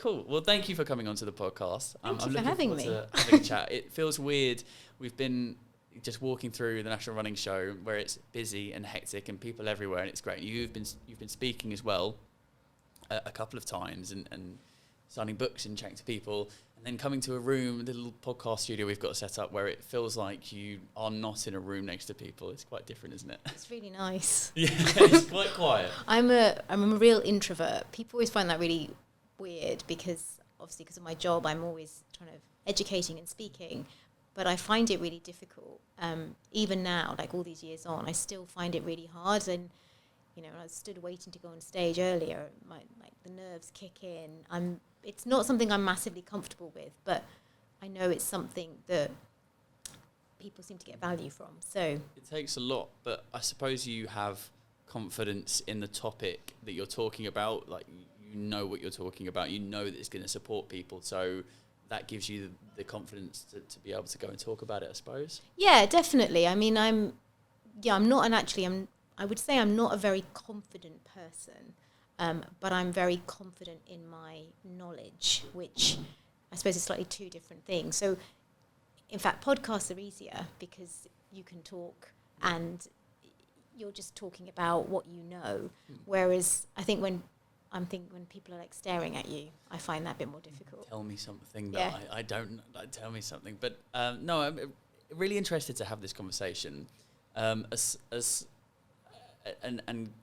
Cool. Well, thank you for coming onto the podcast. Thank you I'm for looking having forward me. to having a chat. It feels weird. We've been just walking through the National Running Show where it's busy and hectic and people everywhere, and it's great. You've been speaking as well a couple of times and signing books and chatting to people, and then coming to a room, the little podcast studio we've got set up where it feels like you are not in a room next to people. It's quite different, isn't it? It's really nice. Yeah, it's quite quiet. I'm a real introvert. People always find that really weird because obviously because of my job, I'm always trying to educating and speaking, but I find it really difficult. Even now, like all these years on, I still find it really hard. And when I stood waiting to go on stage earlier, the nerves kick in. It's not something I'm massively comfortable with, but I know it's something that people seem to get value from. So it takes a lot, but I suppose you have confidence in the topic that you're talking about. Like, you know what you're talking about. You know that it's going to support people. So that gives you the confidence to be able to go and talk about it, I suppose. Yeah, definitely. I mean, I would say I'm not a very confident person, but I'm very confident in my knowledge, which I suppose is slightly two different things. So, in fact, podcasts are easier because you can talk and you're just talking about what you know. Whereas I think when people are like staring at you, I find that a bit more difficult. Tell me something that I don't know. Tell me something. But no, I'm really interested to have this conversation and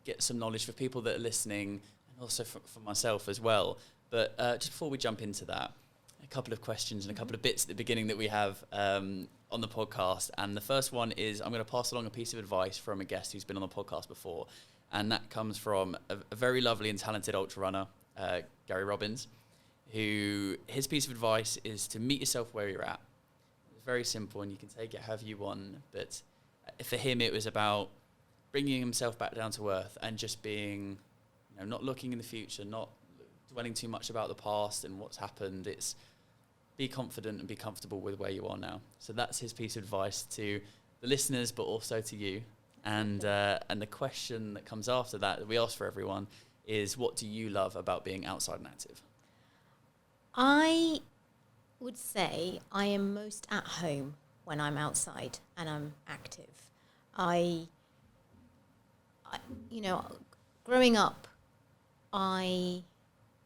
get some knowledge for people that are listening, and also for myself as well. But just before we jump into that, a couple of questions and a couple of bits at the beginning that we have on the podcast. And the first one is, I'm going to pass along a piece of advice from a guest who's been on the podcast before. And that comes from a very lovely and talented ultra runner, Gary Robbins, who his piece of advice is to meet yourself where you're at. It's very simple, and you can take it however you want. But for him, it was about bringing himself back down to earth and just being, not looking in the future, not dwelling too much about the past and what's happened. It's be confident and be comfortable with where you are now. So that's his piece of advice to the listeners, but also to you. And the question that comes after that we ask for everyone is, what do you love about being outside and active? I would say I am most at home when I'm outside and I'm active. Growing up, I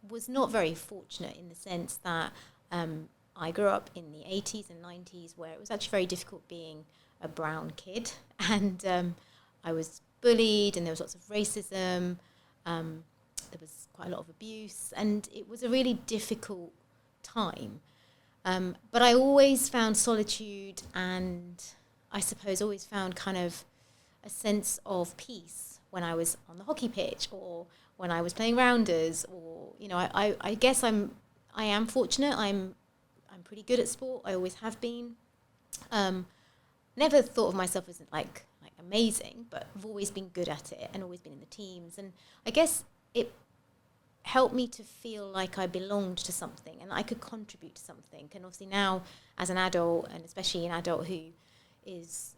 was not very fortunate in the sense that I grew up in the 80s and 90s where it was actually very difficult being a brown kid, and I was bullied, and there was lots of racism. There was quite a lot of abuse, and it was a really difficult time. But I always found solitude, and I suppose always found kind of a sense of peace when I was on the hockey pitch or when I was playing rounders, or I guess I am fortunate. I'm pretty good at sport. I always have been. Never thought of myself as like amazing, but I've always been good at it and always been in the teams. And I guess it helped me to feel like I belonged to something and I could contribute to something. And obviously now, as an adult, and especially an adult who is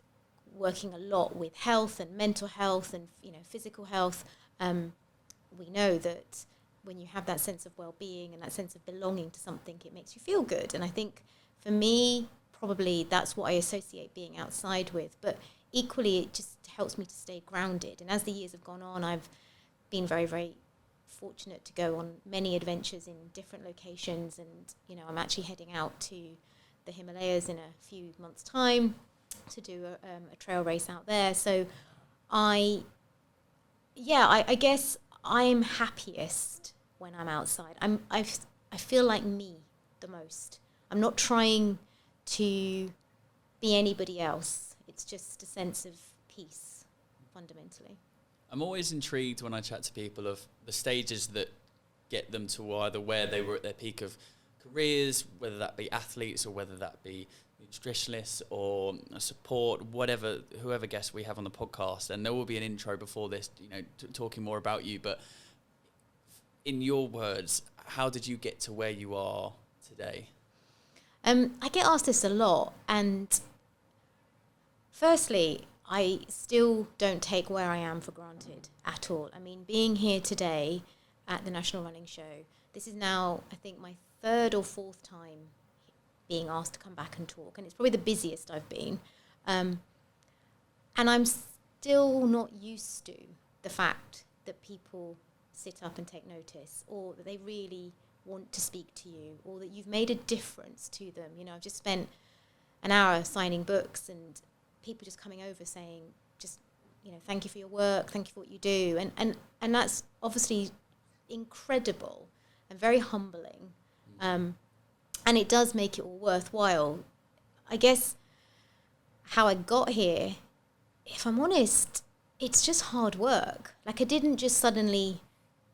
working a lot with health and mental health and physical health, we know that when you have that sense of well-being and that sense of belonging to something, it makes you feel good. And I think for me, probably that's what I associate being outside with. But equally, it just helps me to stay grounded. And as the years have gone on, I've been very, very fortunate to go on many adventures in different locations. And, I'm actually heading out to the Himalayas in a few months' time to do a trail race out there. So I guess I'm happiest when I'm outside. I feel like me the most. I'm not trying to be anybody else. It's just a sense of peace, fundamentally. I'm always intrigued when I chat to people of the stages that get them to either where they were at their peak of careers, whether that be athletes or whether that be nutritionists or support, whoever guest we have on the podcast. And there will be an intro before this, talking more about you. But in your words, how did you get to where you are today? I get asked this a lot, and firstly, I still don't take where I am for granted at all. I mean, being here today at the National Running Show, this is now, I think, my third or fourth time being asked to come back and talk, and it's probably the busiest I've been. And I'm still not used to the fact that people sit up and take notice, or that they really want to speak to you, or that you've made a difference to them. You know, I've just spent an hour signing books, and people just coming over saying, just, you know, thank you for your work, thank you for what you do. And that's obviously incredible and very humbling. And it does make it all worthwhile. I guess how I got here, if I'm honest, it's just hard work. Like, I didn't just suddenly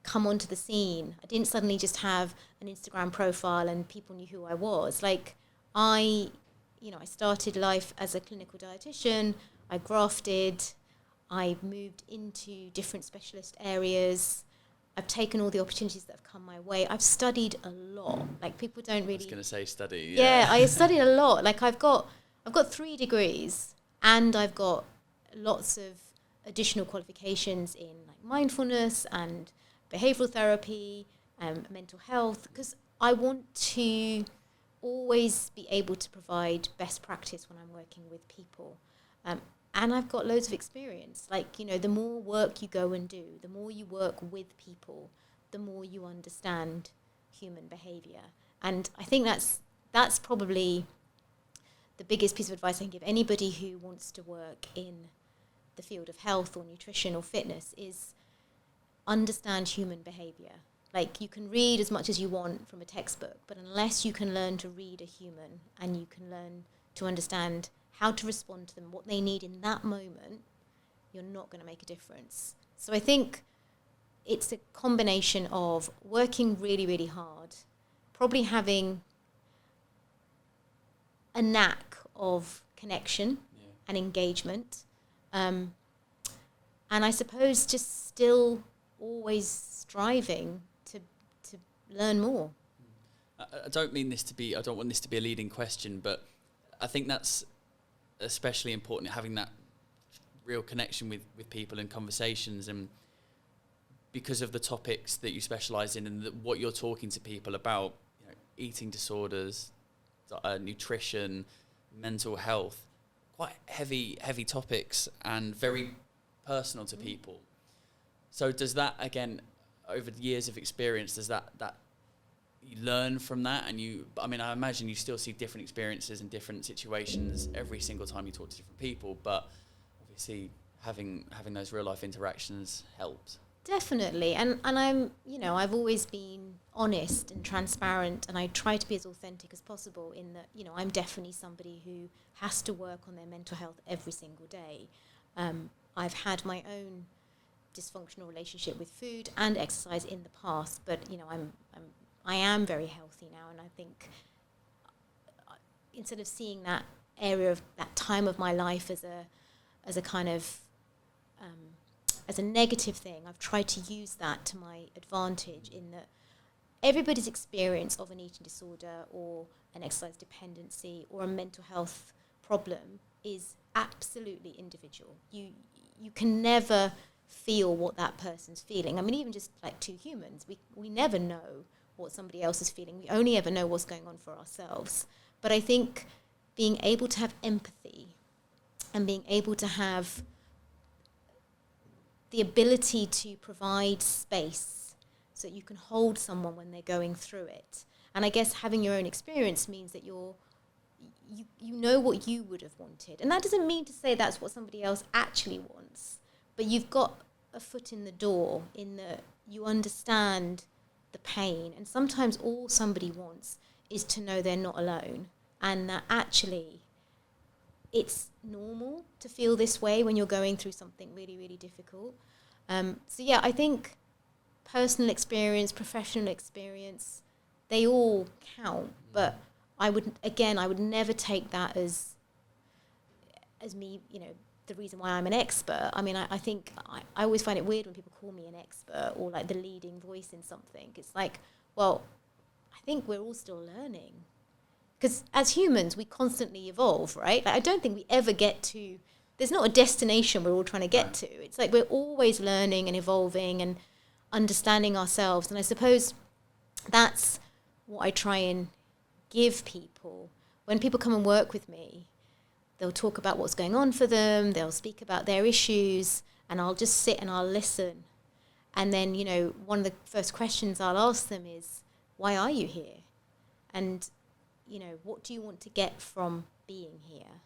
come onto the scene. I didn't suddenly just have an Instagram profile and people knew who I was. Like, I started life as a clinical dietitian. I grafted. I moved into different specialist areas. I've taken all the opportunities that have come my way. I've studied a lot. Like, people don't really... I was going to say study. Yeah, I studied a lot. Like, I've got 3 degrees, and I've got lots of additional qualifications in like mindfulness and behavioral therapy, mental health, because I want to always be able to provide best practice when I'm working with people. And I've got loads of experience. Like, you know, the more work you go and do, the more you work with people, the more you understand human behavior. And I think that's probably the biggest piece of advice I can give anybody who wants to work in the field of health or nutrition or fitness is understand human behavior. Like, you can read as much as you want from a textbook, but unless you can learn to read a human and you can learn to understand how to respond to them, what they need in that moment, you're not going to make a difference. So I think it's a combination of working really, really hard, probably having a knack of connection and engagement, and I suppose just still always striving to learn more. I don't want this to be a leading question, but I think that's especially important, having that real connection with people and conversations, and because of the topics that you specialise in and what you're talking to people about, you know, eating disorders, nutrition, mental health, quite heavy topics and very personal to people. So does that, again, over the years of experience, does that you learn from that? And I imagine you still see different experiences and different situations every single time you talk to different people, but obviously having those real life interactions helps. Definitely. And I'm, you know, I've always been honest and transparent, and I try to be as authentic as possible in that, you know, I'm definitely somebody who has to work on their mental health every single day. I've had my own dysfunctional relationship with food and exercise in the past, but, you know, I am very healthy now, and I think instead of seeing that area of that time of my life as a kind of as a negative thing, I've tried to use that to my advantage, in that everybody's experience of an eating disorder or an exercise dependency or a mental health problem is absolutely individual. You can never feel what that person's feeling. I mean, even just like two humans, we never know what somebody else is feeling. We only ever know what's going on for ourselves. But I think being able to have empathy and being able to have the ability to provide space so that you can hold someone when they're going through it. And I guess having your own experience means that you know what you would have wanted. And that doesn't mean to say that's what somebody else actually wants, but you've got a foot in the door in that you understand the pain. And sometimes all somebody wants is to know they're not alone, and that actually it's normal to feel this way when you're going through something really, really difficult. So yeah, I think personal experience, professional experience, they all count. But I would never take that as me, you know, the reason why I'm an expert. I mean, I think I always find it weird when people call me an expert or like the leading voice in something. It's like, well, I think we're all still learning. Because as humans, we constantly evolve, right? Like, I don't think we ever get to, there's not a destination we're all trying to get to. It's like we're always learning and evolving and understanding ourselves. And I suppose that's what I try and give people. When people come and work with me, they'll talk about what's going on for them, they'll speak about their issues, and I'll just sit and I'll listen. And then, you know, one of the first questions I'll ask them is, why are you here? And, you know, what do you want to get from being here?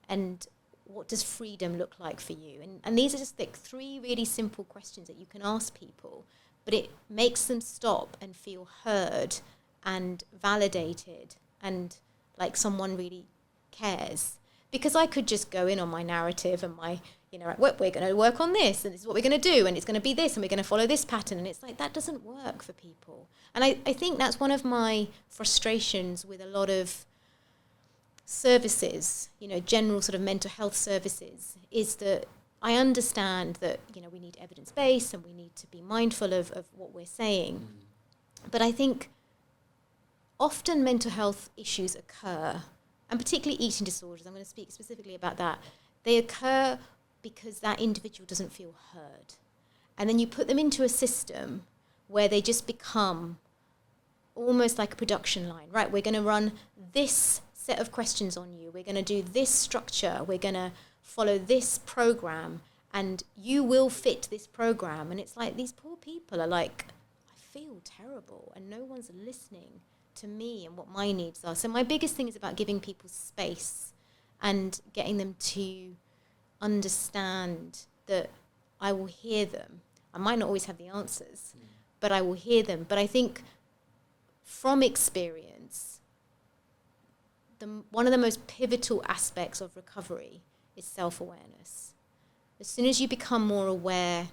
And what does freedom look like for you? And these are just like 3 really simple questions that you can ask people, but it makes them stop and feel heard and validated and like someone really cares. Because I could just go in on my narrative and my, you know, we're going to work on this and this is what we're going to do and it's going to be this and we're going to follow this pattern. And it's like, that doesn't work for people. And I think that's one of my frustrations with a lot of services, you know, general sort of mental health services, is that I understand that, you know, we need evidence-based and we need to be mindful of what we're saying. But I think often mental health issues occur, and particularly eating disorders, I'm going to speak specifically about that, they occur because that individual doesn't feel heard. And then you put them into a system where they just become almost like a production line, right? We're going to run this set of questions on you. We're going to do this structure. We're going to follow this program, and you will fit this program. And it's like these poor people are like, I feel terrible, and no one's listening to me and what my needs are. So my biggest thing is about giving people space and getting them to understand that I will hear them. I might not always have the answers, but I will hear them. But I think from experience, one of the most pivotal aspects of recovery is self-awareness. As soon as you become more aware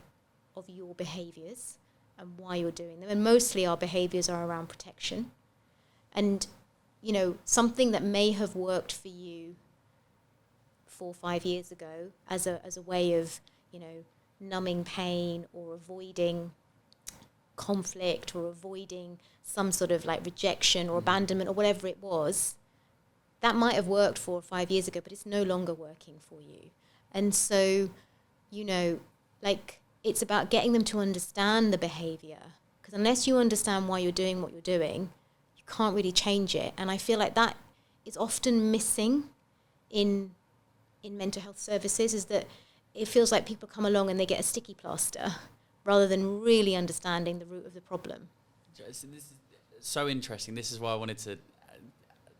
of your behaviors and why you're doing them, and mostly our behaviors are around protection, and, you know, something that may have worked for you 4 or 5 years ago as a way of, you know, numbing pain or avoiding conflict or avoiding some sort of like rejection or abandonment or whatever it was, that might have worked 4 or 5 years ago, but it's no longer working for you. And so, you know, like, it's about getting them to understand the behavior, because unless you understand why you're doing what you're doing, you can't really change it. And I feel like that is often missing in mental health services, is that it feels like people come along and they get a sticky plaster rather than really understanding the root of the problem. This is so interesting. This is why I wanted to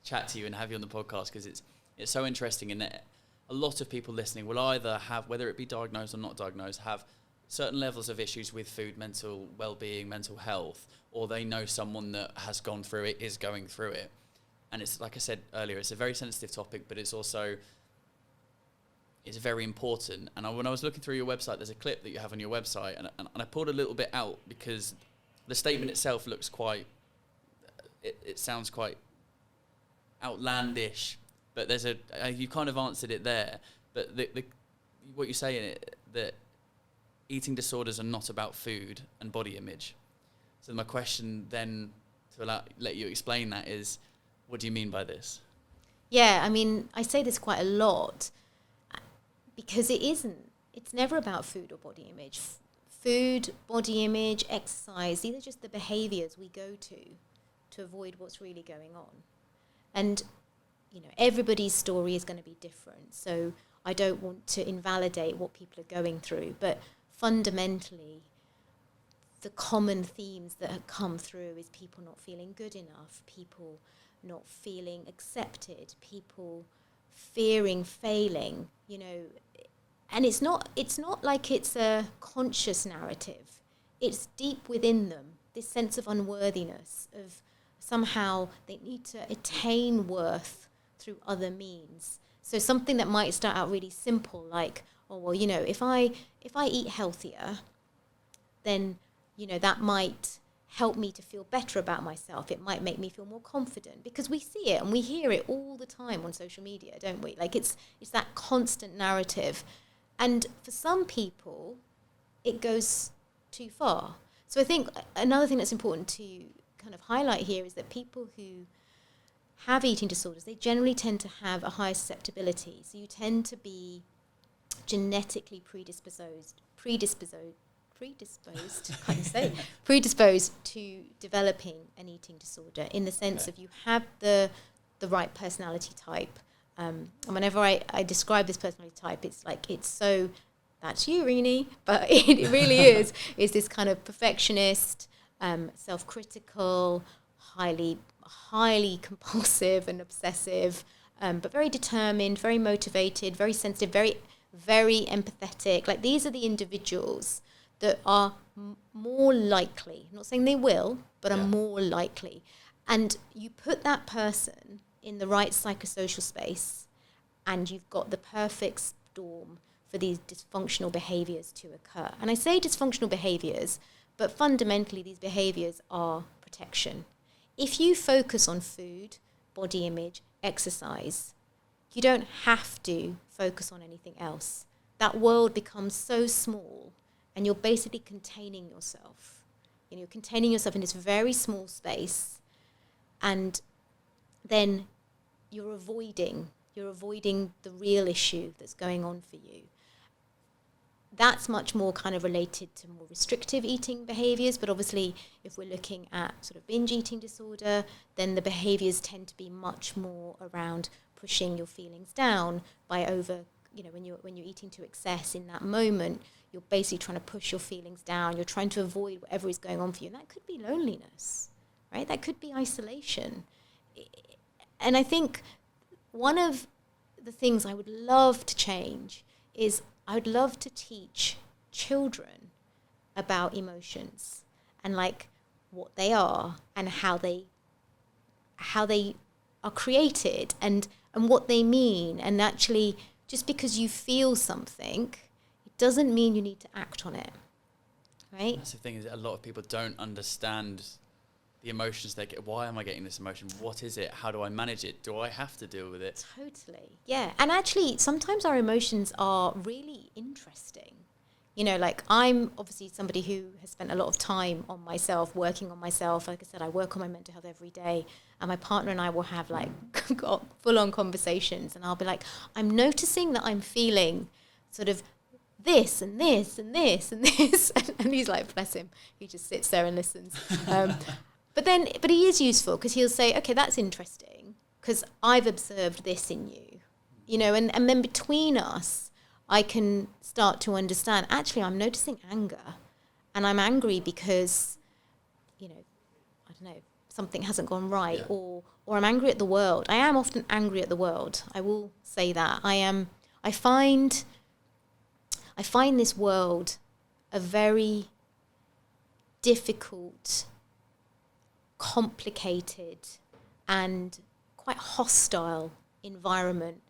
chat to you and have you on the podcast, because it's so interesting in that a lot of people listening will either have, whether it be diagnosed or not diagnosed, have certain levels of issues with food, mental well-being, mental health, or they know someone that has gone through it, is going through it. And it's, like I said earlier, it's a very sensitive topic, but it's very important. And when I was looking through your website, there's a clip that you have on your website, and I pulled a little bit out because the statement itself looks quite, it sounds quite outlandish, but there's you kind of answered it there, but what you say in it, that eating disorders are not about food and body image. So my question then, to let you explain that, is, what do you mean by this? Yeah, I mean, I say this quite a lot, because it's never about food or body image. Food, body image, exercise, these are just the behaviors we go to avoid what's really going on. And, you know, everybody's story is going to be different, so I don't want to invalidate what people are going through, but fundamentally, the common themes that have come through is people not feeling good enough, people not feeling accepted, people fearing failing, you know. And it's not like it's a conscious narrative. It's deep within them, this sense of unworthiness, of somehow they need to attain worth through other means. So something that might start out really simple, like, oh, well, you know, if I eat healthier, then, you know, that might help me to feel better about myself. It might make me feel more confident, because we see it and we hear it all the time on social media, don't we? Like, it's that constant narrative. And for some people, it goes too far. So I think another thing that's important to kind of highlight here is that people who have eating disorders, they generally tend to have a higher susceptibility. So you tend to be genetically predisposed predisposed to developing an eating disorder, in the sense of you have the right personality type. And whenever I describe this personality type, it's like, it's so, that's you, Renee, but it really is this kind of perfectionist, self-critical, highly compulsive and obsessive, but very determined, very motivated, very sensitive, very, very empathetic. Like, these are the individuals that are more likely, I'm not saying they will, but are more likely. And you put that person in the right psychosocial space, and you've got the perfect storm for these dysfunctional behaviors to occur. And I say dysfunctional behaviors, but fundamentally these behaviors are protection. If you focus on food, body image, exercise, you don't have to focus on anything else. That world becomes so small, and you're basically containing yourself. You know, you're containing yourself in this very small space, and then you're avoiding the real issue that's going on for you. That's much more kind of related to more restrictive eating behaviors, but obviously if we're looking at sort of binge eating disorder, then the behaviors tend to be much more around pushing your feelings down by when you're eating to excess in that moment, you're basically trying to push your feelings down, you're trying to avoid whatever is going on for you. And that could be loneliness, right? That could be isolation. And I think one of the things I would love to change is I would love to teach children about emotions and like what they are and how they are created and what they mean. And actually, just because you feel something, it doesn't mean you need to act on it, right? That's the thing, is that a lot of people don't understand the emotions they get. Why am I getting this emotion? What is it? How do I manage it? Do I have to deal with it? Totally. Yeah. And actually, sometimes our emotions are really interesting. You know, like, I'm obviously somebody who has spent a lot of time on myself, working on myself. Like I said, I work on my mental health every day. And my partner and I will have like full-on conversations. And I'll be like, I'm noticing that I'm feeling sort of this and this and this and this. And he's like, bless him, he just sits there and listens. But he is useful, because he'll say, okay, that's interesting, because I've observed this in you, you know, and then between us, I can start to understand, actually, I'm noticing anger, and I'm angry because, you know, I don't know, something hasn't gone right, or I'm angry at the world. I am often angry at the world. I will say that. I find this world a very difficult, complicated and quite hostile environment,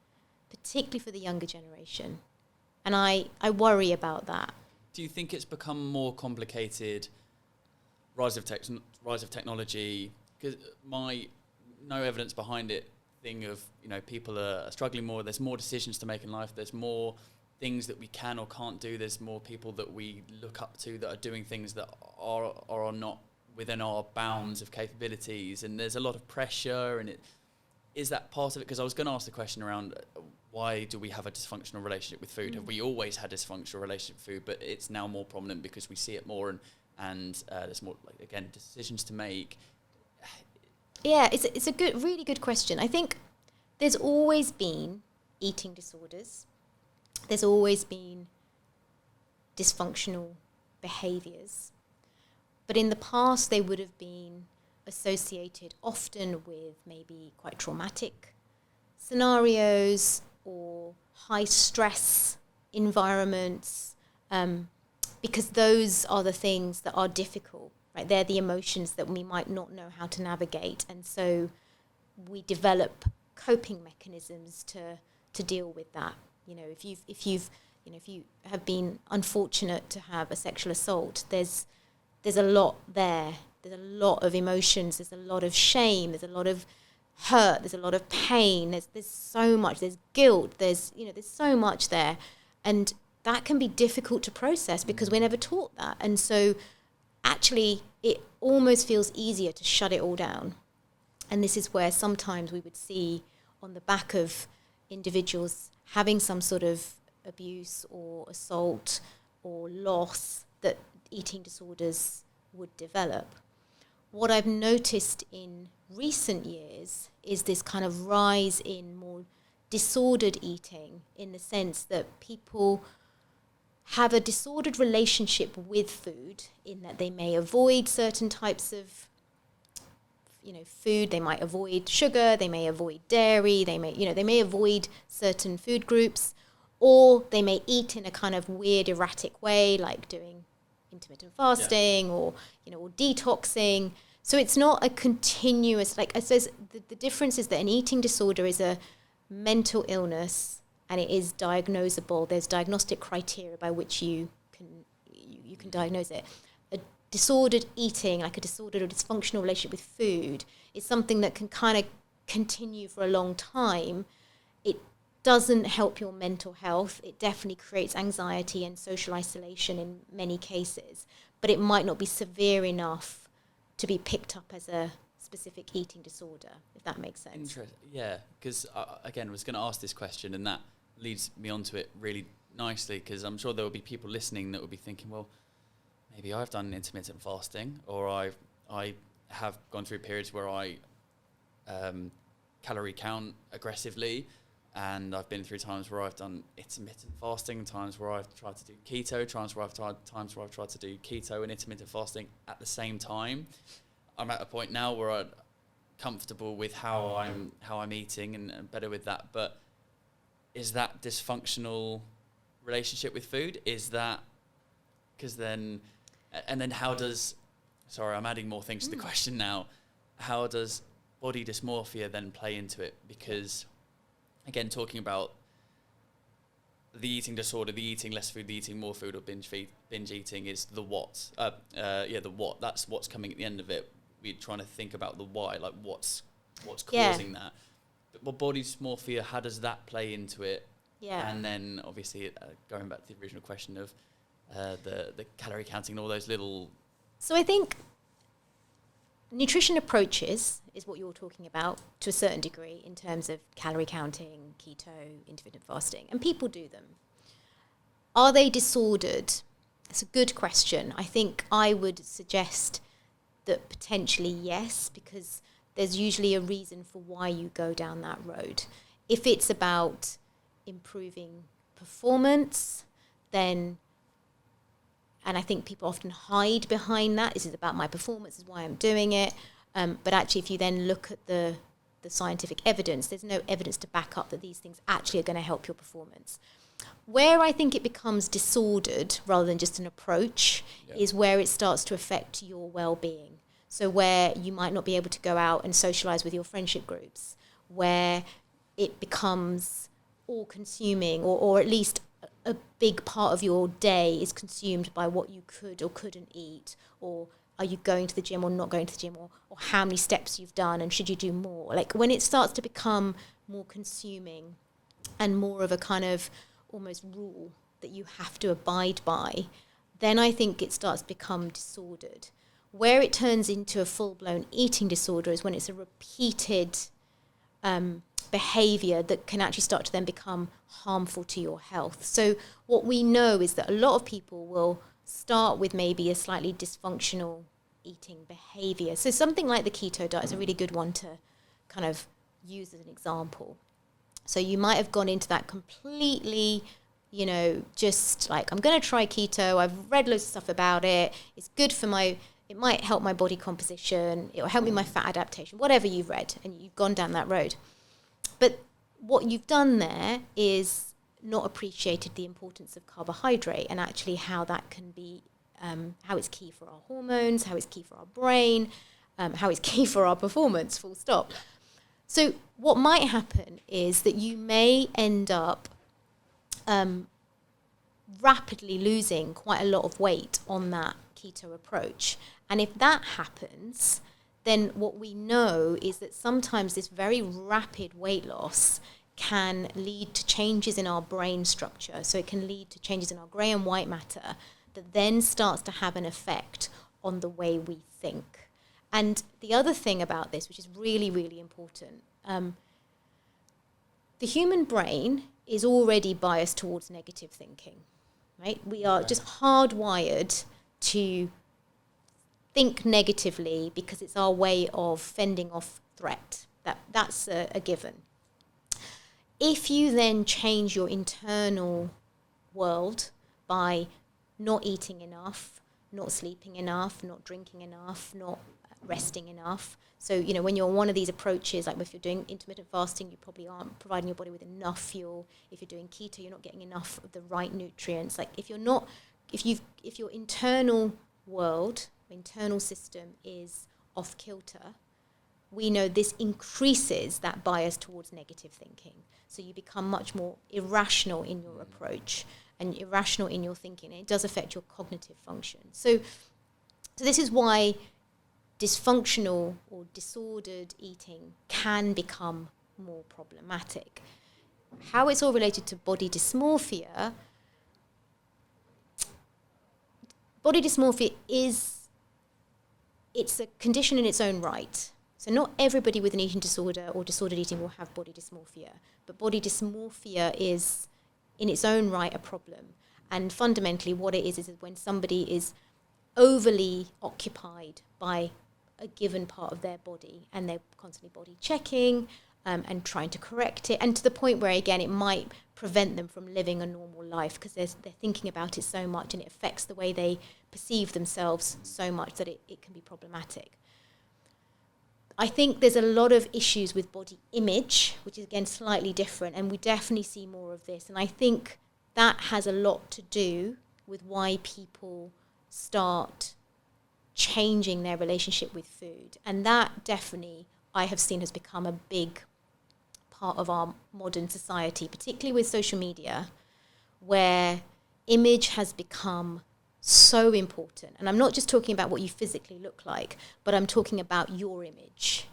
particularly for the younger generation. And I worry about that. Do you think it's become more complicated, rise of technology? Because my no evidence behind it thing of, you know, people are struggling more, there's more decisions to make in life, there's more things that we can or can't do, there's more people that we look up to that are doing things that are not within our bounds of capabilities, and there's a lot of pressure, and is that part of it? Because I was going to ask the question around why do we have a dysfunctional relationship with food? Have we always had a dysfunctional relationship with food, but it's now more prominent because we see it more, and there's more, like, again, decisions to make? Yeah, it's a really good question. I think there's always been eating disorders. There's always been dysfunctional behaviours. But in the past, they would have been associated often with maybe quite traumatic scenarios or high stress environments, because those are the things that are difficult, right? They're the emotions that we might not know how to navigate. And so we develop coping mechanisms to deal with that. You know, if you have been unfortunate to have a sexual assault, there's a lot there. There's a lot of emotions. There's a lot of shame. There's a lot of hurt. There's a lot of pain. There's so much. There's guilt. There's so much there. And that can be difficult to process because we're never taught that. And so actually it almost feels easier to shut it all down. And this is where sometimes we would see on the back of individuals having some sort of abuse or assault or loss, that eating disorders would develop. What I've noticed in recent years is this kind of rise in more disordered eating, in the sense that people have a disordered relationship with food, in that they may avoid certain types of food. They might avoid sugar, they may avoid dairy, they may avoid certain food groups, or they may eat in a kind of weird erratic way, like doing intermittent fasting or detoxing. So it's not a continuous, like I says, the difference is that an eating disorder is a mental illness, and it is diagnosable. There's diagnostic criteria by which you can diagnose it. A disordered eating, like a disordered or dysfunctional relationship with food, is something that can kind of continue for a long time. It doesn't help your mental health. It definitely creates anxiety and social isolation in many cases, but it might not be severe enough to be picked up as a specific eating disorder, if that makes sense. Interesting. Yeah, because again, I was going to ask this question, and that leads me onto it really nicely, because I'm sure there will be people listening that will be thinking, well, maybe I've done intermittent fasting, or I have gone through periods where I calorie count aggressively, and I've been through times where I've done intermittent fasting, times where I've tried to do keto, times where I've tried to do keto and intermittent fasting at the same time. I'm at a point now where I'm comfortable with how I'm eating and better with that. But is that dysfunctional relationship with food? Is that because then how does? Sorry, I'm adding more things to the question now. How does body dysmorphia then play into it? Because again, talking about the eating disorder, the eating less food, the eating more food, or binge eating is the what. The what. That's what's coming at the end of it. We're trying to think about the why, like what's causing that. But body dysmorphia, how does that play into it? Yeah. And then obviously going back to the original question of the calorie counting and all those little. So I think nutrition approaches is what you're talking about to a certain degree in terms of calorie counting, keto, intermittent fasting, and people do them. Are they disordered? It's a good question. I think I would suggest that potentially yes, because there's usually a reason for why you go down that road. If it's about improving performance, then, and I think people often hide behind that, this is about my performance, this is why I'm doing it. But actually, if you then look at the scientific evidence, there's no evidence to back up that these things actually are going to help your performance. Where I think it becomes disordered rather than just an approach is where it starts to affect your well-being. So where you might not be able to go out and socialize with your friendship groups, where it becomes all-consuming, or at least a big part of your day is consumed by what you could or couldn't eat, or are you going to the gym or not going to the gym, or how many steps you've done and should you do more. Like when it starts to become more consuming and more of a kind of almost rule that you have to abide by, then I think it starts to become disordered. Where it turns into a full-blown eating disorder is when it's a repeated behavior that can actually start to then become harmful to your health. So what we know is that a lot of people will start with maybe a slightly dysfunctional eating behavior. So something like the keto diet is a really good one to kind of use as an example. So you might have gone into that completely, just like, I'm going to try keto. I've read loads of stuff about it. It's good for it might help my body composition. It will help me my fat adaptation, whatever you've read, and you've gone down that road. But what you've done there is not appreciated the importance of carbohydrate and actually how that can be, how it's key for our hormones, how it's key for our brain, how it's key for our performance, full stop. So what might happen is that you may end up rapidly losing quite a lot of weight on that keto approach. And if that happens, then what we know is that sometimes this very rapid weight loss can lead to changes in our brain structure. So it can lead to changes in our grey and white matter that then starts to have an effect on the way we think. And the other thing about this, which is really, really important, the human brain is already biased towards negative thinking, right? We are just hardwired to think negatively because it's our way of fending off threat. That's a given. If you then change your internal world by not eating enough, not sleeping enough, not drinking enough, not resting enough. So, when you're on one of these approaches, like if you're doing intermittent fasting, you probably aren't providing your body with enough fuel. If you're doing keto, you're not getting enough of the right nutrients. Like if your internal world, internal system is off kilter, we know this increases that bias towards negative thinking. So you become much more irrational in your approach and irrational in your thinking. And it does affect your cognitive function. So this is why dysfunctional or disordered eating can become more problematic. How it's all related to body dysmorphia. Body dysmorphia it's a condition in its own right. So not everybody with an eating disorder or disordered eating will have body dysmorphia, but body dysmorphia is in its own right a problem. And fundamentally what it is when somebody is overly occupied by a given part of their body and they're constantly body checking and trying to correct it, and to the point where, again, it might prevent them from living a normal life because they're thinking about it so much and it affects the way they perceive themselves so much that it can be problematic. I think there's a lot of issues with body image, which is, again, slightly different, and we definitely see more of this. And I think that has a lot to do with why people start changing their relationship with food. And that definitely, I have seen, has become a big part of our modern society, particularly with social media, where image has become so important. And I'm not just talking about what you physically look like, but I'm talking about your image.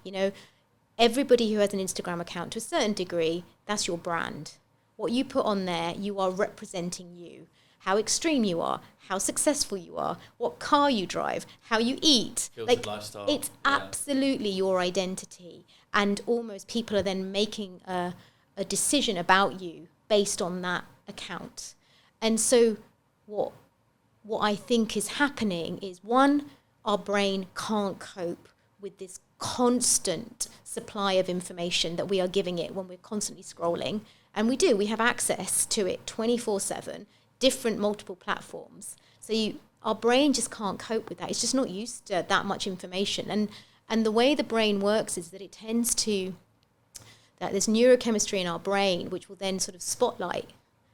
Everybody who has an Instagram account, to a certain degree, that's your brand. What you put on there, you are representing you. How extreme you are, how successful you are, what car you drive, how you eat. Filtered lifestyle. It's absolutely your identity. And almost people are then making a decision about you based on that account. And so what I think is happening is, one, our brain can't cope with this constant supply of information that we are giving it when we're constantly scrolling. And we have access to it 24/7, different multiple platforms. So our brain just can't cope with that. It's just not used to that much information. And the way the brain works is that it tends to, that there's neurochemistry in our brain which will then sort of spotlight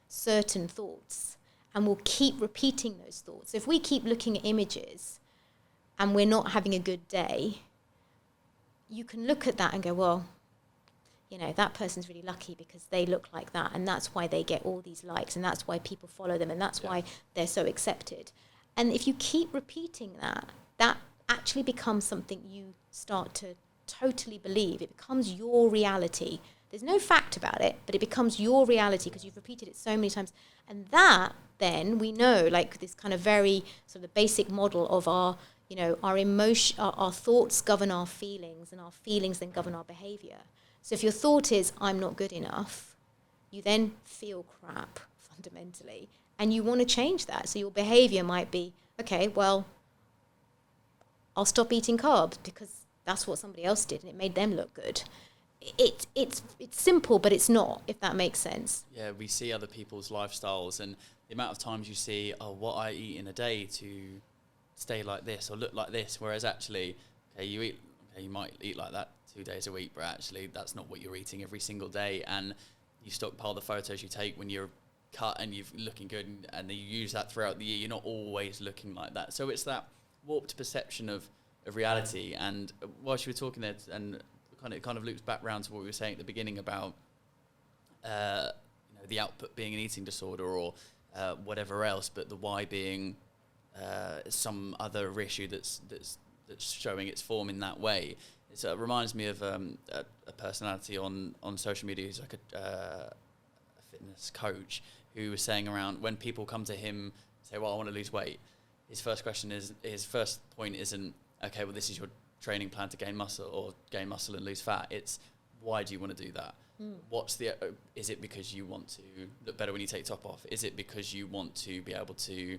certain thoughts and we'll keep repeating those thoughts. So if we keep looking at images and we're not having a good day, you can look at that and go, well, that person's really lucky because they look like that, and that's why they get all these likes, and that's why people follow them, and that's why they're so accepted. And if you keep repeating that actually becomes something you start to totally believe. It becomes your reality. There's no fact about it, but it becomes your reality because you've repeated it so many times. And that, then, we know, like this kind of very sort of the basic model of our emotion, our thoughts govern our feelings, and our feelings then govern our behavior. So if your thought is, I'm not good enough, you then feel crap, fundamentally, and you want to change that. So your behavior might be, okay, well, I'll stop eating carbs because that's what somebody else did and it made them look good. It's simple, but it's not, if that makes sense. Yeah, we see other people's lifestyles and the amount of times you see, what I eat in a day to stay like this or look like this, whereas actually, you might eat like that 2 days a week, but actually that's not what you're eating every single day. And you stockpile the photos you take when you're cut and you're looking good, and you use that throughout the year. You're not always looking like that. So it's that warped perception of reality. And whilst you were talking there, and it kind of loops back round to what we were saying at the beginning about the output being an eating disorder or whatever else, but the why being some other issue that's showing its form in that way. It reminds me of a personality on social media who's like a fitness coach who was saying around when people come to him say, well, I want to lose weight, his first point isn't, okay, well, this is your training plan to gain muscle and lose fat. It's, why do you want to do that? Is it because you want to look better when you take top off? Is it because you want to be able to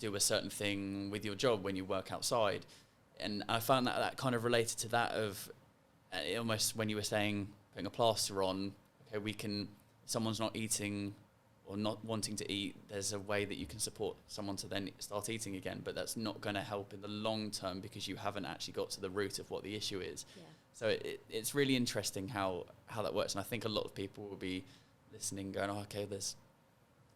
do a certain thing with your job when you work outside. And I found that kind of related to that of almost when you were saying putting a plaster on, okay, someone's not eating or not wanting to eat, there's a way that you can support someone to then start eating again, but that's not going to help in the long term because you haven't actually got to the root of what the issue is. Yeah. So it's really interesting how that works, and I think a lot of people will be listening going, okay,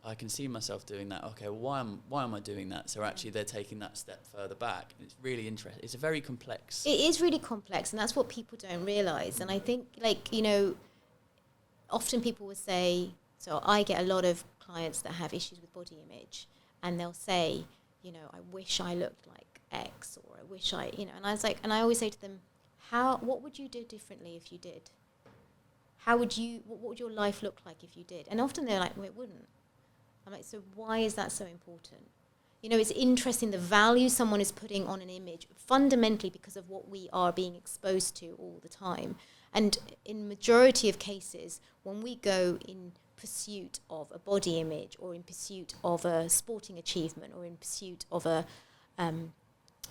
I can see myself doing that. Okay, well, why am I doing that? So actually they're taking that step further back. And it's really interesting. It's a very complex. It is really complex, and that's what people don't realise. And I think, like, you know, often people will say, so I get a lot of clients that have issues with body image, and they'll say, you know, I wish I looked like X, or I wish I, you know, and I was like, and I always say to them, what would you do differently if you did? What would your life look like if you did? And often they're like, well, it wouldn't. I'm like, so why is that so important? You know, it's interesting the value someone is putting on an image fundamentally because of what we are being exposed to all the time. And in majority of cases, when we go in pursuit of a body image or in pursuit of a sporting achievement or in pursuit of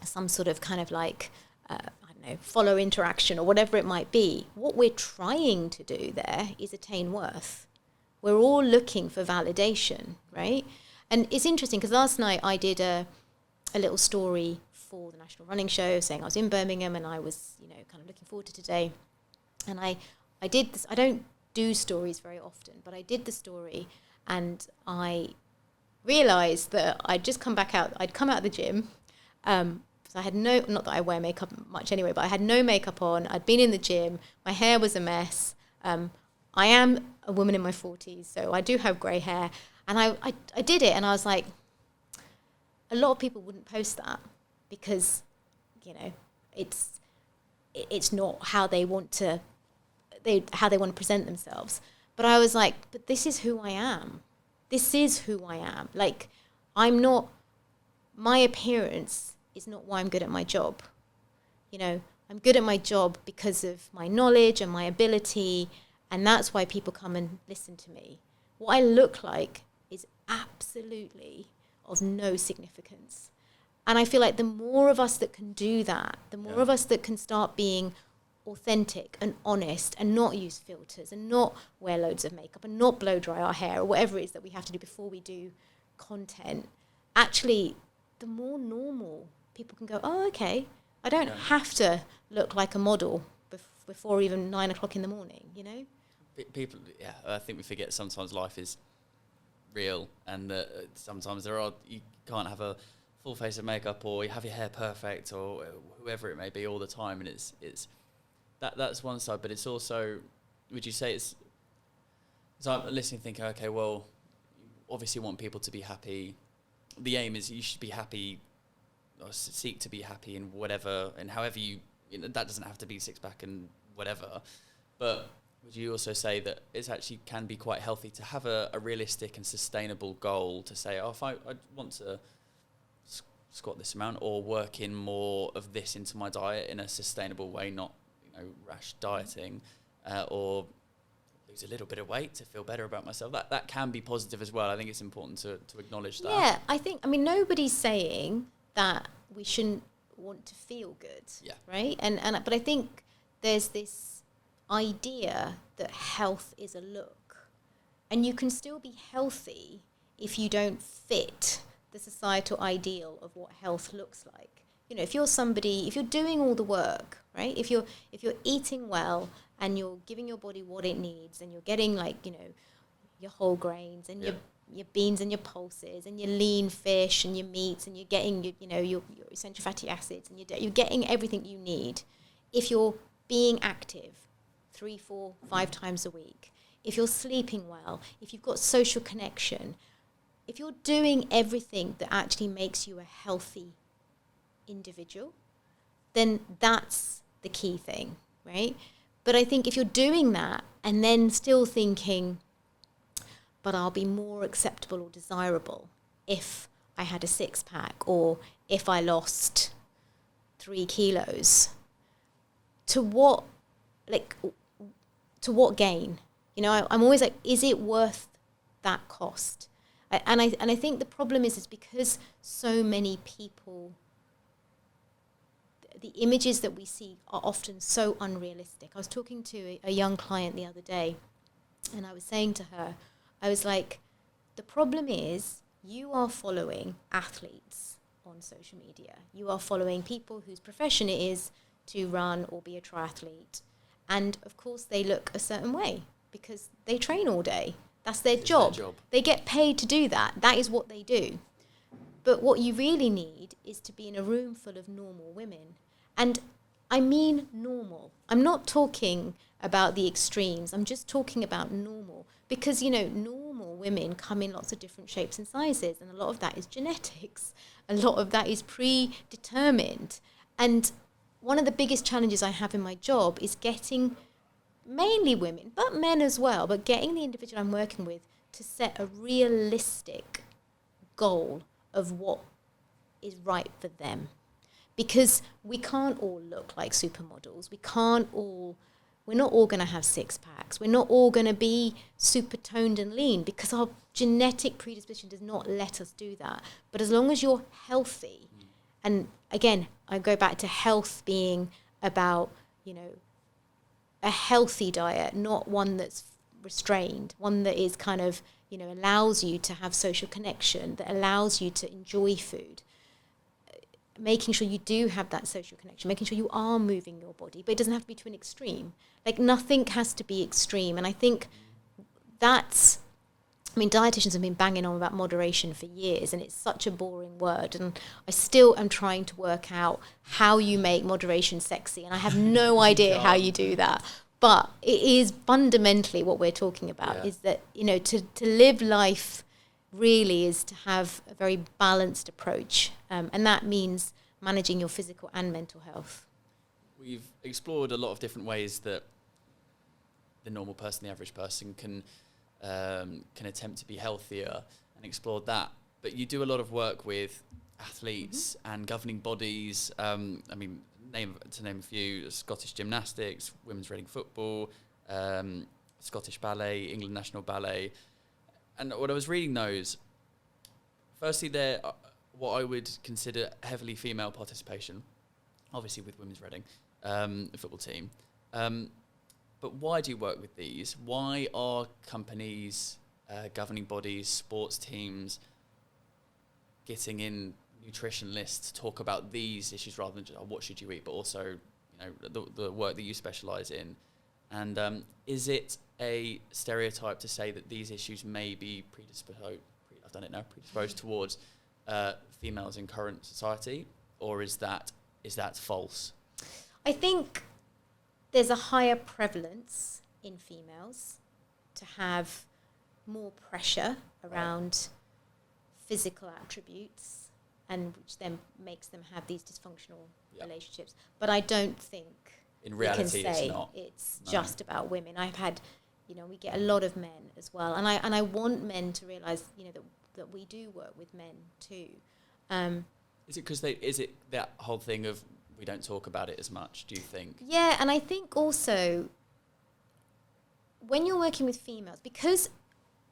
some sort of kind of like, I don't know, follow interaction or whatever it might be, what we're trying to do there is attain worth. We're all looking for validation, right? And it's interesting because last night I did a little story for the National Running Show saying I was in Birmingham and I was, you know, kind of looking forward to today. And I did this. I don't do stories very often, but I did the story and I realised that I'd just come back out. I'd come out of the gym. So I had not that I wear makeup much anyway, but I had no makeup on. I'd been in the gym. My hair was a mess. I am a woman in my 40s, so I do have grey hair. And I did it, and I was like, a lot of people wouldn't post that because, you know, it's not how they want to present themselves. But I was like, but this is who I am. This is who I am. Like, my appearance is not why I'm good at my job. You know, I'm good at my job because of my knowledge and my ability, and that's why people come and listen to me. What I look like is absolutely of no significance. And I feel like the more of us that can do that, the more of us that can start being authentic and honest and not use filters and not wear loads of makeup and not blow dry our hair or whatever it is that we have to do before we do content, actually, the more normal people can go, oh, okay, I don't have to look like a model before even 9 o'clock in the morning, you know? People, I think we forget sometimes life is real, and sometimes you can't have a full face of makeup or you have your hair perfect or whoever it may be all the time, and it's that's one side, but it's also, would you say so I'm listening thinking, okay, well, you obviously want people to be happy. The aim is you should be happy or seek to be happy in whatever and however you know, that doesn't have to be six pack and whatever, but would you also say that it actually can be quite healthy to have a realistic and sustainable goal to say, oh, if I want to squat this amount or work in more of this into my diet in a sustainable way, not, you know, rash dieting, or lose a little bit of weight to feel better about myself. That can be positive as well. I think it's important to acknowledge that. Yeah, I mean, nobody's saying that we shouldn't want to feel good, right? But I think there's this idea that health is a look, and you can still be healthy if you don't fit the societal ideal of what health looks like. You know, if you're doing all the work, right? If you're eating well and you're giving your body what it needs, and you're getting, like, you know, your whole grains and your beans and your pulses and your lean fish and your meats, and you're getting your essential fatty acids, and you're getting everything you need. If you're being active 3, 4, 5 times a week, if you're sleeping well, if you've got social connection, if you're doing everything that actually makes you a healthy individual, then that's the key thing, right? But I think if you're doing that and then still thinking, but I'll be more acceptable or desirable if I had a 6-pack or if I lost 3 kilos, to what gain? You know, I'm always like, is it worth that cost? And I think the problem is because so many people, the images that we see are often so unrealistic. I was talking to a young client the other day, and I was saying to her, I was like, the problem is you are following athletes on social media. You are following people whose profession it is to run or be a triathlete. And of course they look a certain way because they train all day. That's their job. They get paid to do that. That is what they do. But what you really need is to be in a room full of normal women. And I mean normal. I'm not talking about the extremes. I'm just talking about normal. Because, you know, normal women come in lots of different shapes and sizes. And a lot of that is genetics. A lot of that is predetermined. And one of the biggest challenges I have in my job is getting mainly women, but men as well, but getting the individual I'm working with to set a realistic goal of what is right for them. Because we can't all look like supermodels. We're not all going to have six packs. We're not all going to be super toned and lean because our genetic predisposition does not let us do that. But as long as you're healthy, and again, I go back to health being about, you know, a healthy diet, not one that's restrained, one that is kind of, you know, allows you to have social connection, that allows you to enjoy food. Making sure you do have that social connection, making sure you are moving your body, but it doesn't have to be to an extreme. Like nothing has to be extreme. And I think dietitians have been banging on about moderation for years, and it's such a boring word. And I still am trying to work out how you make moderation sexy. And I have no idea how you do that. But it is fundamentally what we're talking about, is that, you know, to live life really is to have a very balanced approach. And that means managing your physical and mental health. We've explored a lot of different ways that the normal person, the average person can attempt to be healthier, and explored that. But you do a lot of work with athletes and governing bodies. To name a few: Scottish gymnastics, women's Reading football, Scottish Ballet, England National Ballet. And when I was reading those, firstly, they're what I would consider heavily female participation, obviously with women's Reading, the football team. But why do you work with these? Why are companies, governing bodies, sports teams getting in nutrition lists to talk about these issues rather than just what should you eat, but also, you know, the work that you specialise in? And is it a stereotype to say that these issues may be predisposed towards females in current society, or is that false? I think there's a higher prevalence in females to have more pressure around physical attributes, and which then makes them have these dysfunctional relationships. But I don't think in reality it's just about women. I've had, you know, we get a lot of men as well, and I want men to realise, you know, that we do work with men too. Is it that whole thing of we don't talk about it as much, do you think? Yeah, and I think also when you're working with females, because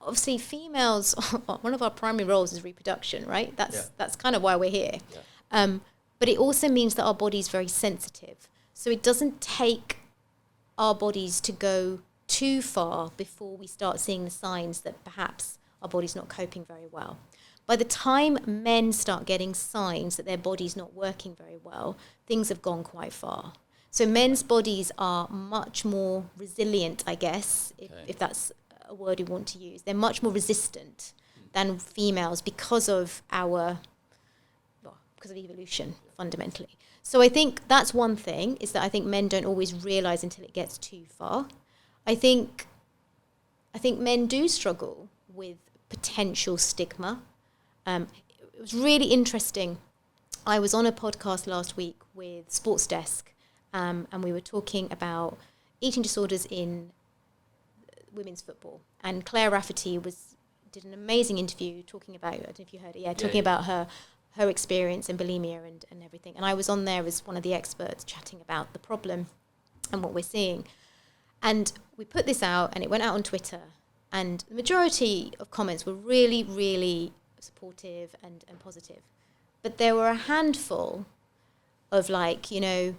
obviously females, one of our primary roles is reproduction, right? That's kind of why we're here. Yeah. But it also means that our body's very sensitive. So it doesn't take our bodies to go too far before we start seeing the signs that perhaps our body's not coping very well. By the time men start getting signs that their body's not working very well, things have gone quite far. So men's bodies are much more resilient, I guess, if that's a word you want to use. They're much more resistant than females because of evolution, fundamentally. So I think that's one thing, is that I think men don't always realise until it gets too far. I think men do struggle with potential stigma. It was really interesting. I was on a podcast last week with Sports Desk, and we were talking about eating disorders in women's football. And Claire Rafferty did an amazing interview talking about, I don't know if you heard it, talking about her experience in bulimia and everything. And I was on there as one of the experts chatting about the problem and what we're seeing. And we put this out, and it went out on Twitter. And the majority of comments were really, really supportive and positive. But there were a handful of like, you know,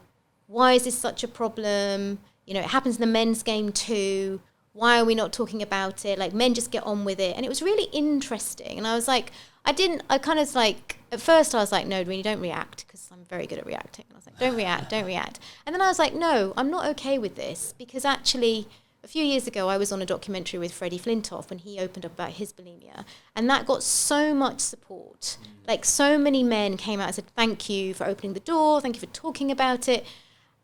why is this such a problem? You know, it happens in the men's game too. Why are we not talking about it? Like, men just get on with it. And it was really interesting. And I was like, at first I was like, no, really don't react, because I'm very good at reacting. And I was like, don't react. And then I was like, no, I'm not okay with this, because actually a few years ago I was on a documentary with Freddie Flintoff when he opened up about his bulimia. And that got so much support. Like, so many men came out and said, thank you for opening the door. Thank you for talking about it.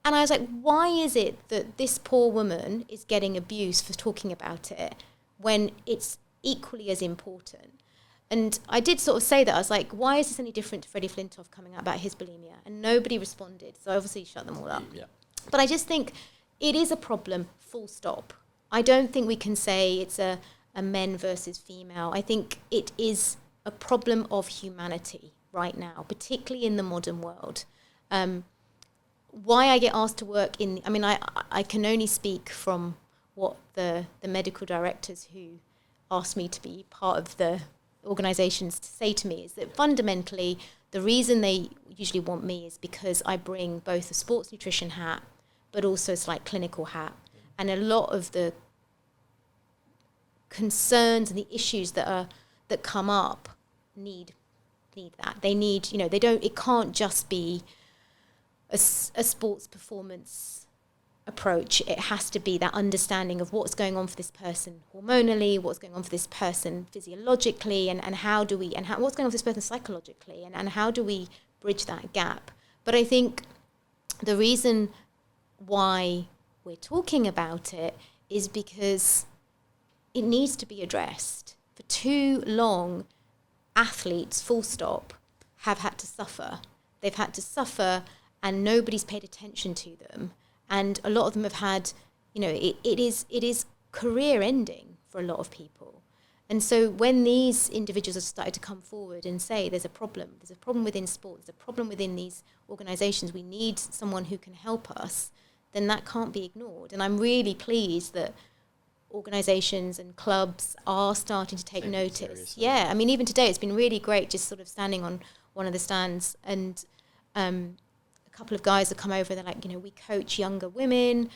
And I was like, why is it that this poor woman is getting abuse for talking about it when it's equally as important? And I did sort of say that. I was like, why is this any different to Freddie Flintoff coming out about his bulimia? And nobody responded. So I obviously shut them all up. Yeah. But I just think it is a problem, full stop. I don't think we can say it's a men versus female. I think it is a problem of humanity right now, particularly in the modern world. Why I get asked to work I can only speak from what the medical directors who asked me to be part of the organisations to say to me is that fundamentally the reason they usually want me is because I bring both a sports nutrition hat but also a slight clinical hat. And a lot of the concerns and the issues that come up need that. They need, you know, it can't just be a sports performance approach. It has to be that understanding of what's going on for this person hormonally, what's going on for this person physiologically, and what's going on for this person psychologically, and how do we bridge that gap. But I think the reason why we're talking about it is because it needs to be addressed. For too long, athletes, full stop, have had to suffer. They've had to suffer and nobody's paid attention to them. And a lot of them have had, you know, it is career ending for a lot of people. And so when these individuals have started to come forward and say there's a problem within sport, there's a problem within these organisations, we need someone who can help us, then that can't be ignored. And I'm really pleased that organisations and clubs are starting to take notice. Seriously. Yeah, I mean, even today it's been really great just sort of standing on one of the stands, and a couple of guys have come over. They're like, you know, we coach younger women.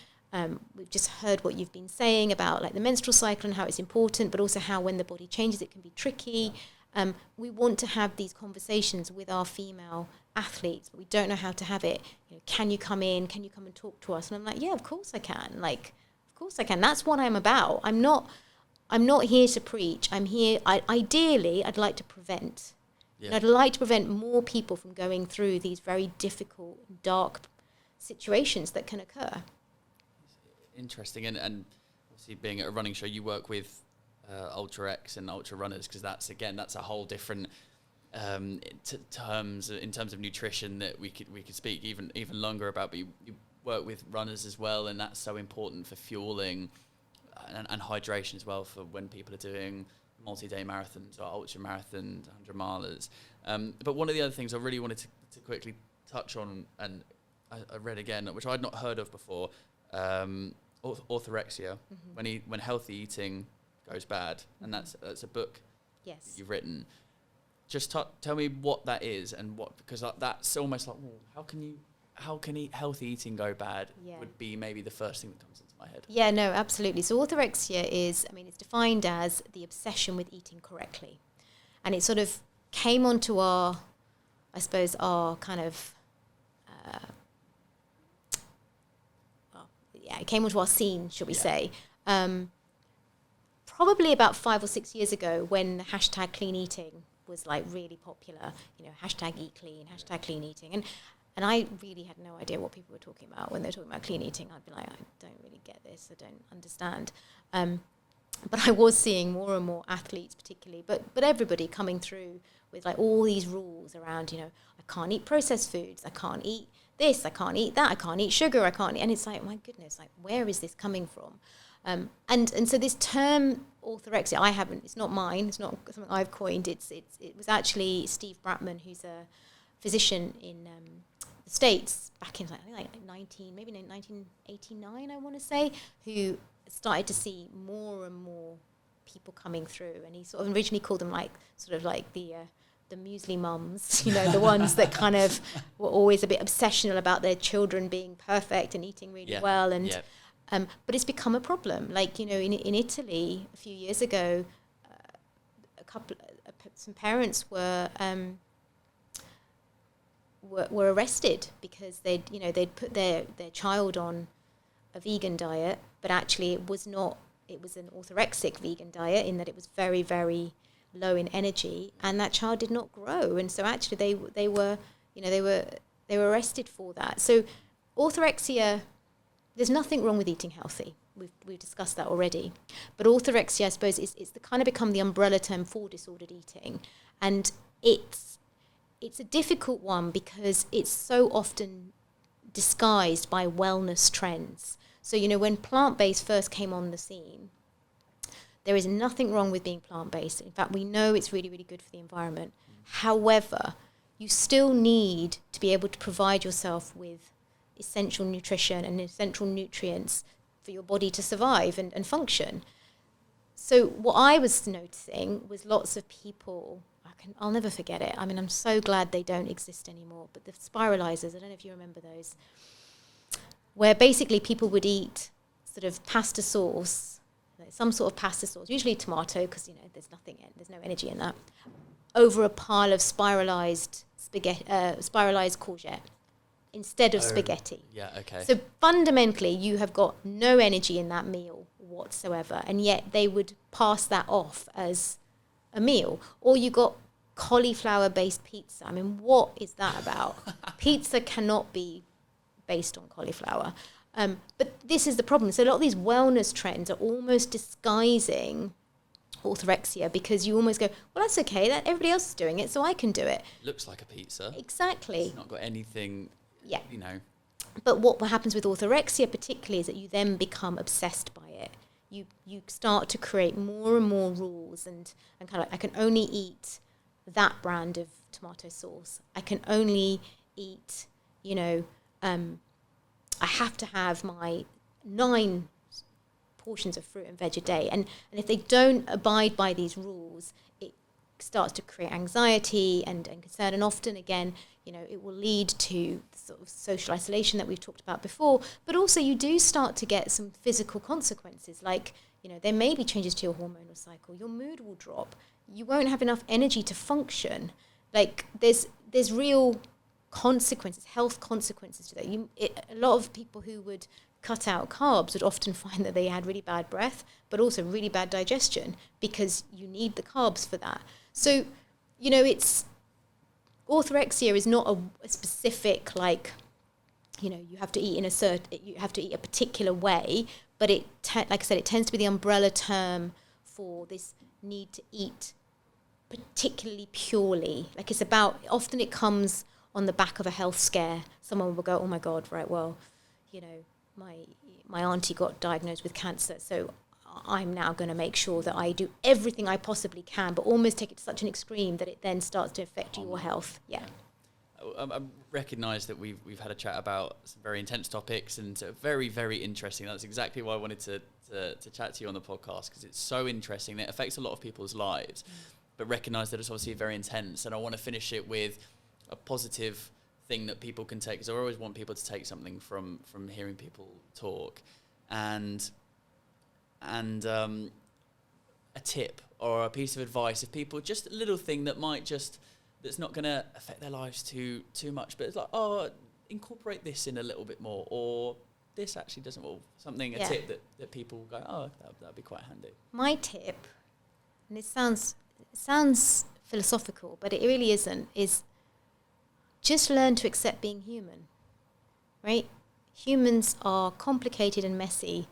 We've just heard what you've been saying about like the menstrual cycle and how it's important, but also how when the body changes it can be tricky. We want to have these conversations with our female athletes, but we don't know how to have it. You know, can you come in? Can you come and talk to us? And I'm like, yeah, of course I can. Like, of course I can. That's what I'm about. I'm not here to preach. I'm here. Ideally, I'd like to prevent. Yeah. And I'd like to prevent more people from going through these very difficult, dark situations that can occur. Interesting. And obviously being at a running show, you work with Ultra X and ultra runners, because that's a whole different terms in terms of nutrition that we could speak even longer about. But you work with runners as well, and that's so important for fueling and hydration as well for when people are doing multi-day marathons or ultra marathons, 100 milers. But one of the other things I really wanted to quickly touch on, and I read again, which I'd not heard of before, orthorexia, when healthy eating goes bad, and that's a book that you've written. Just tell me what that is, and because that's almost like, how can healthy eating go bad? Would be maybe the first thing that comes into my head. Yeah, no, absolutely. So orthorexia is, it's defined as the obsession with eating correctly. And it sort of came onto our kind of, it came onto our scene, shall we say, probably about 5 or 6 years ago, when the hashtag clean eating was like really popular, hashtag eat clean, hashtag clean eating. And I really had no idea what people were talking about when they were talking about clean eating. I'd be like, I don't really get this. I don't understand. But I was seeing more and more athletes particularly, but everybody coming through with like all these rules around, I can't eat processed foods. I can't eat this. I can't eat that. I can't eat sugar. I can't eat. And it's like, my goodness, like, where is this coming from? And so this term orthorexia, it's not mine. It's not something I've coined. It was actually Steve Bratman, who's a physician in the States back in like 1989, I want to say, who started to see more and more people coming through, and he sort of originally called them like sort of like the muesli mums, you know, the ones that kind of were always a bit obsessional about their children being perfect and eating really well, and but it's become a problem. Like, you know, in Italy a few years ago, some parents were arrested because they'd put their child on a vegan diet, but actually it was an orthorexic vegan diet, in that it was very, very low in energy, and that child did not grow. And so actually they were arrested for that. So orthorexia, there's nothing wrong with eating healthy. We've discussed that already. But orthorexia, I suppose, it's the kind of become the umbrella term for disordered eating. And it's a difficult one because it's so often disguised by wellness trends. So, you know, when plant-based first came on the scene, there is nothing wrong with being plant-based. In fact, we know it's really, really good for the environment. However, you still need to be able to provide yourself with essential nutrition and essential nutrients for your body to survive and function. So what I was noticing was lots of people, I'll never forget it. I mean, I'm so glad they don't exist anymore, but the spiralizers, I don't know if you remember those, where basically people would eat sort of pasta sauce, some sort of pasta sauce, usually tomato, because, you know, there's no energy in that, over a pile of spiralized courgette instead of spaghetti. Yeah, okay. So fundamentally, you have got no energy in that meal whatsoever, and yet they would pass that off as a meal. Or you got cauliflower-based pizza. I mean, what is that about? Pizza cannot be based on cauliflower. But this is the problem. So a lot of these wellness trends are almost disguising orthorexia, because you almost go, well, that's okay, that everybody else is doing it, so I can do it. Looks like a pizza. Exactly. It's not got anything, you know. But what happens with orthorexia particularly is that you then become obsessed by it. You start to create more and more rules, and kind of like, I can only eat that brand of tomato sauce. I can only eat, you know, I have to have my 9 portions of fruit and veg a day. And if they don't abide by these rules, it starts to create anxiety and concern. And often, again, you know, it will lead to sort of social isolation that we've talked about before. But also you do start to get some physical consequences, like, you know, there may be changes to your hormonal cycle. Your mood will drop. You won't have enough energy to function. Like, there's real consequences, health consequences to that. A lot of people who would cut out carbs would often find that they had really bad breath, but also really bad digestion, because you need the carbs for that. So, you know, orthorexia is not a specific, like, you know, you have to eat a particular way, but like I said, it tends to be the umbrella term for this need to eat particularly purely. Like, it's about, often it comes on the back of a health scare. Someone will go, oh my God, right, well, you know, my auntie got diagnosed with cancer, so I'm now going to make sure that I do everything I possibly can, but almost take it to such an extreme that it then starts to affect your health. Yeah. I recognise that we've had a chat about some very intense topics, and very, very interesting. That's exactly why I wanted to chat to you on the podcast, because it's so interesting. It affects a lot of people's lives, but recognise that it's obviously very intense. And I want to finish it with a positive thing that people can take, because I always want people to take something from hearing people talk, and a tip or a piece of advice of people, just a little thing that might that's not going to affect their lives too much, but it's like, oh, incorporate this in a little bit more, or this actually doesn't, or something, a tip that people go, oh, that'd be quite handy. My tip, and it sounds philosophical, but it really isn't, is just learn to accept being human, right? Humans are complicated and messy,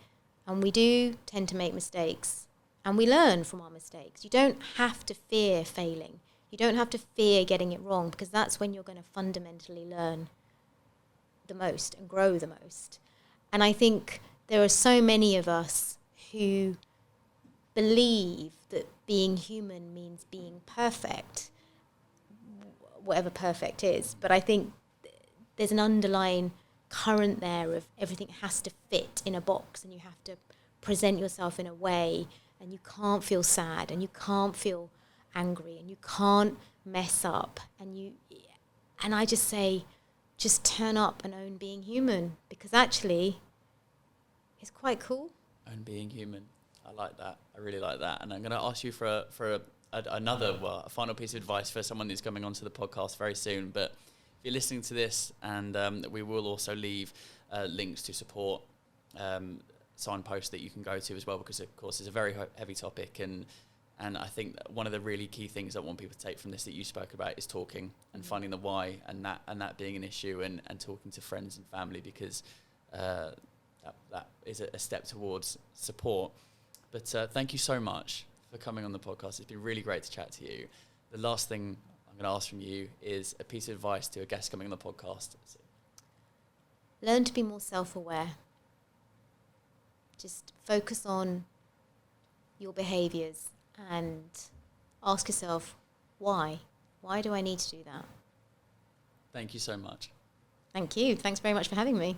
and we do tend to make mistakes, and we learn from our mistakes. You don't have to fear failing. You don't have to fear getting it wrong, because that's when you're going to fundamentally learn the most and grow the most. And I think there are so many of us who believe that being human means being perfect, whatever perfect is. But I think there's an underlying current there of everything has to fit in a box, and you have to present yourself in a way, and you can't feel sad, and you can't feel angry, and you can't mess up, and I just say, just turn up and own being human, because actually it's quite cool. Own being human. I like that. I really like that. And I'm going to ask you for a final piece of advice for someone who's coming onto the podcast very soon. But if you're listening to this, and we will also leave links to support signposts that you can go to as well, because of course it's a very heavy topic, and I think that one of the really key things I want people to take from this that you spoke about is talking and finding the why, and that being an issue, and talking to friends and family, because that is a step towards support. But thank you so much for coming on the podcast. It's been really great to chat to you. The last thing I'm going to ask from you is a piece of advice to a guest coming on the podcast. Learn to be more self-aware. Just focus on your behaviours and ask yourself, why? Why do I need to do that? Thank you so much. Thank you. Thanks very much for having me.